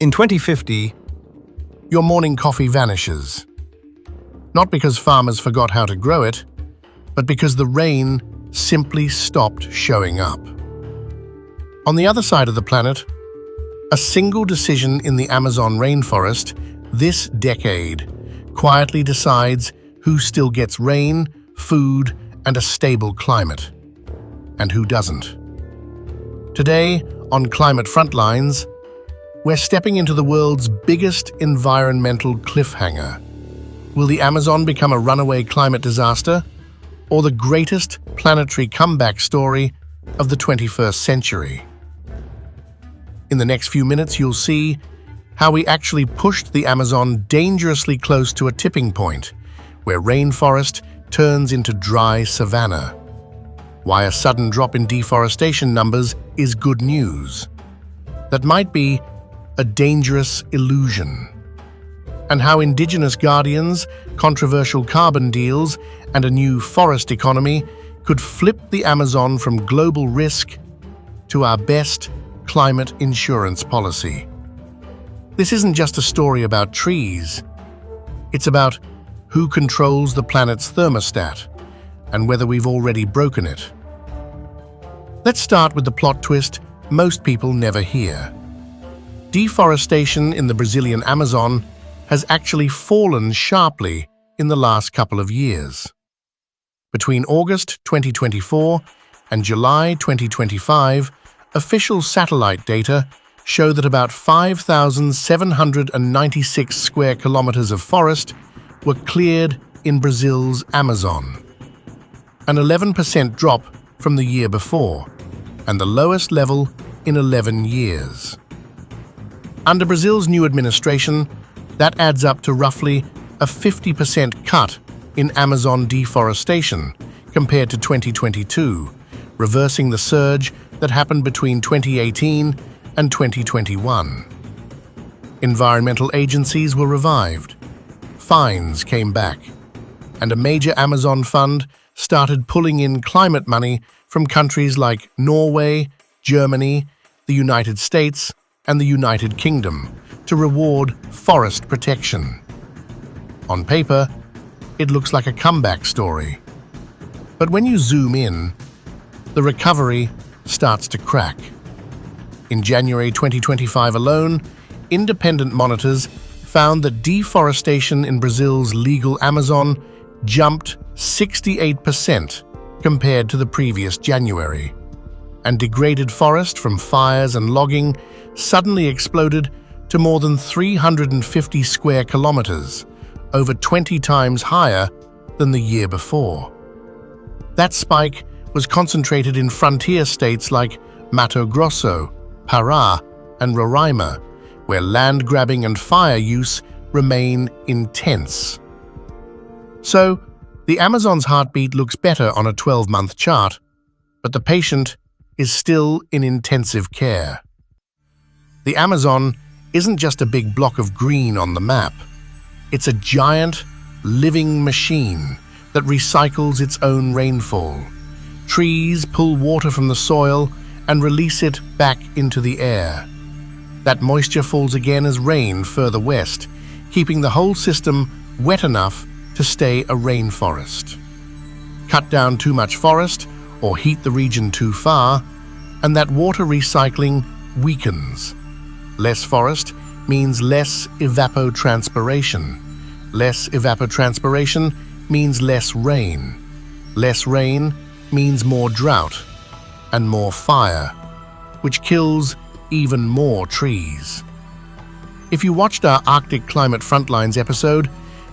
In 2050, your morning coffee vanishes. Not because farmers forgot how to grow it, but because the rain simply stopped showing up. On the other side of the planet, a single decision in the Amazon rainforest this decade quietly decides who still gets rain, food, and a stable climate, and who doesn't. Today, on Climate Frontlines, we're stepping into the world's biggest environmental cliffhanger. Will the Amazon become a runaway climate disaster, or the greatest planetary comeback story of the 21st century? In the next few minutes, you'll see how we actually pushed the Amazon dangerously close to a tipping point, where rainforest turns into dry savanna. Why a sudden drop in deforestation numbers is good news. That might be a dangerous illusion. And how indigenous guardians, controversial carbon deals, and a new forest economy could flip the Amazon from global risk to our best climate insurance policy. This isn't just a story about trees. It's about who controls the planet's thermostat and whether we've already broken it. Let's start with the plot twist most people never hear. Deforestation in the Brazilian Amazon has actually fallen sharply in the last couple of years. Between August 2024 and July 2025, official satellite data show that about 5,796 square kilometers of forest were cleared in Brazil's Amazon, an 11% drop from the year before, and the lowest level in 11 years. Under Brazil's new administration, that adds up to roughly a 50% cut in Amazon deforestation compared to 2022, reversing the surge that happened between 2018 and 2021. Environmental agencies were revived, fines came back, and a major Amazon fund started pulling in climate money from countries like Norway, Germany, the United States, and the United Kingdom to reward forest protection. On paper, it looks like a comeback story. But when you zoom in, the recovery starts to crack. In January 2025 alone, independent monitors found that deforestation in Brazil's legal Amazon jumped 68% compared to the previous January, and degraded forest from fires and logging suddenly exploded to more than 350 square kilometers, over 20 times higher than the year before. That spike was concentrated in frontier states like Mato Grosso, Pará, and Roraima, where land grabbing and fire use remain intense. So, the Amazon's heartbeat looks better on a 12-month chart, but the patient is still in intensive care. The Amazon isn't just a big block of green on the map. It's a giant, living machine that recycles its own rainfall. Trees pull water from the soil and release it back into the air. That moisture falls again as rain further west, keeping the whole system wet enough to stay a rainforest. Cut down too much forest or heat the region too far, and that water recycling weakens. Less forest means less evapotranspiration. Less evapotranspiration means less rain. Less rain means more drought and more fire, which kills even more trees. If you watched our Arctic Climate Frontlines episode,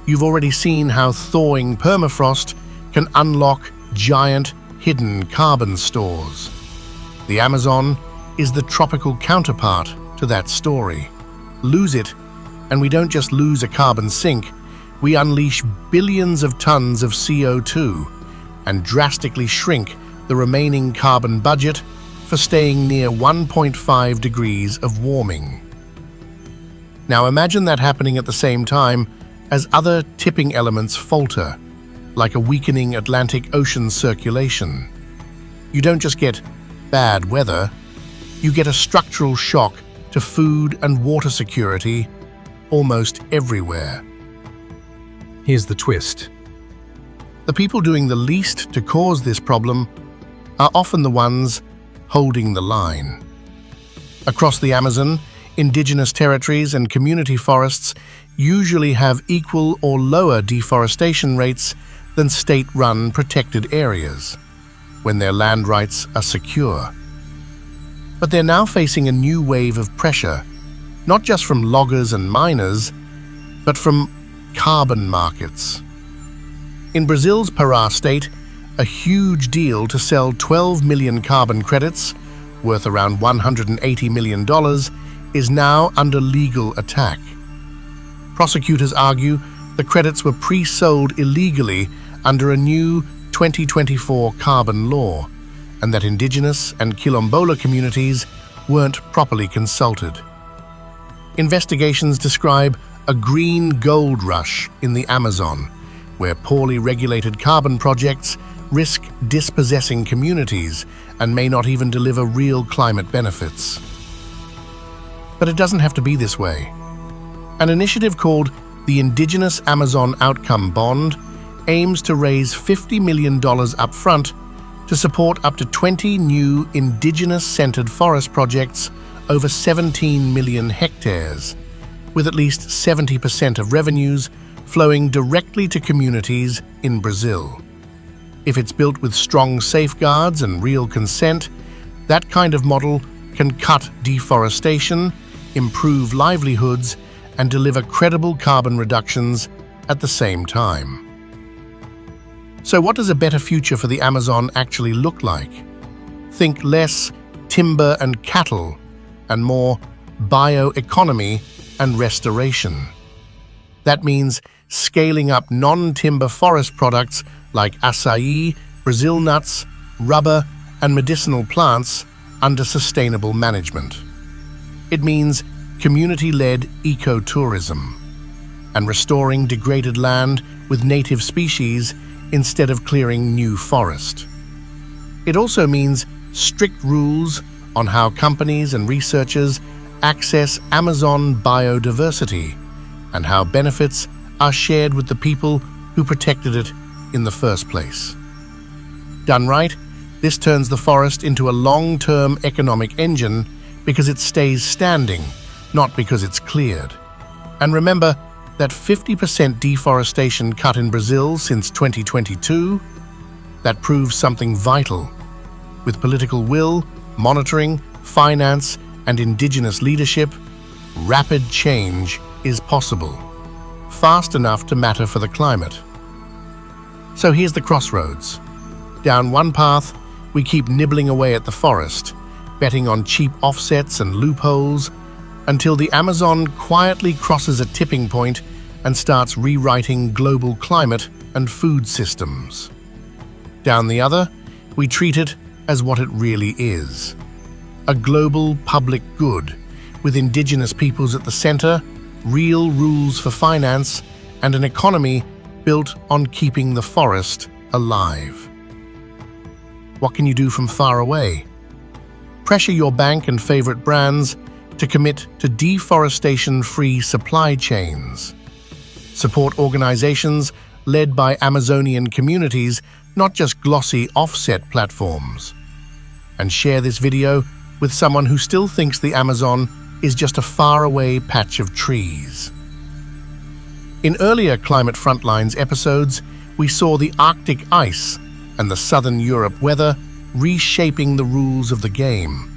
you've already seen how thawing permafrost can unlock giant, hidden carbon stores. The Amazon is the tropical counterpart to that story. Lose it, and we don't just lose a carbon sink, we unleash billions of tons of CO2 and drastically shrink the remaining carbon budget for staying near 1.5 degrees of warming. Now imagine that happening at the same time as other tipping elements falter, like a weakening Atlantic Ocean circulation. You don't just get bad weather, you get a structural shock to food and water security almost everywhere. Here's the twist. The people doing the least to cause this problem are often the ones holding the line. Across the Amazon, indigenous territories and community forests usually have equal or lower deforestation rates than state-run protected areas, when their land rights are secure. But they're now facing a new wave of pressure, not just from loggers and miners, but from carbon markets. In Brazil's Pará state, a huge deal to sell 12 million carbon credits, worth around $180 million, is now under legal attack. Prosecutors argue the credits were pre-sold illegally under a new 2024 carbon law, and that indigenous and quilombola communities weren't properly consulted. Investigations describe a green gold rush in the Amazon, where poorly regulated carbon projects risk dispossessing communities and may not even deliver real climate benefits. But it doesn't have to be this way. An initiative called the Indigenous Amazon Outcome Bond aims to raise $50 million upfront to support up to 20 new indigenous-centered forest projects over 17 million hectares, with at least 70% of revenues flowing directly to communities in Brazil. If it's built with strong safeguards and real consent, that kind of model can cut deforestation, improve livelihoods, and deliver credible carbon reductions at the same time. So what does a better future for the Amazon actually look like? Think less timber and cattle, and more bioeconomy and restoration. That means scaling up non-timber forest products like acai, Brazil nuts, rubber, and medicinal plants under sustainable management. It means community-led ecotourism and restoring degraded land with native species instead of clearing new forest. It also means strict rules on how companies and researchers access Amazon biodiversity and how benefits are shared with the people who protected it in the first place. Done right, this turns the forest into a long-term economic engine because it stays standing, not because it's cleared. And remember that 50% deforestation cut in Brazil since 2022? That proves something vital. With political will, monitoring, finance, and indigenous leadership, rapid change is possible, fast enough to matter for the climate. So here's the crossroads. Down one path, we keep nibbling away at the forest, betting on cheap offsets and loopholes, until the Amazon quietly crosses a tipping point and starts rewriting global climate and food systems. Down the other, we treat it as what it really is: a global public good, with indigenous peoples at the center, real rules for finance, and an economy built on keeping the forest alive. What can you do from far away? Pressure your bank and favorite brands to commit to deforestation-free supply chains. Support organizations led by Amazonian communities, not just glossy offset platforms. And share this video with someone who still thinks the Amazon is just a faraway patch of trees. In earlier Climate Frontlines episodes, we saw the Arctic ice and the Southern Europe weather reshaping the rules of the game.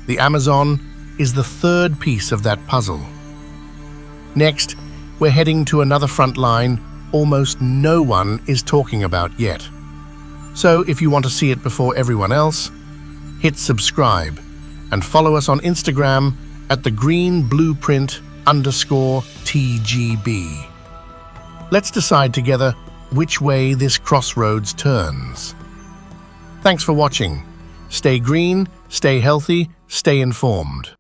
The Amazon is the third piece of that puzzle. Next, we're heading to another front line almost no one is talking about yet. So if you want to see it before everyone else, hit subscribe and follow us on Instagram at thegreenblueprint_TGB. Let's decide together which way this crossroads turns. Thanks for watching. Stay green, stay healthy, stay informed.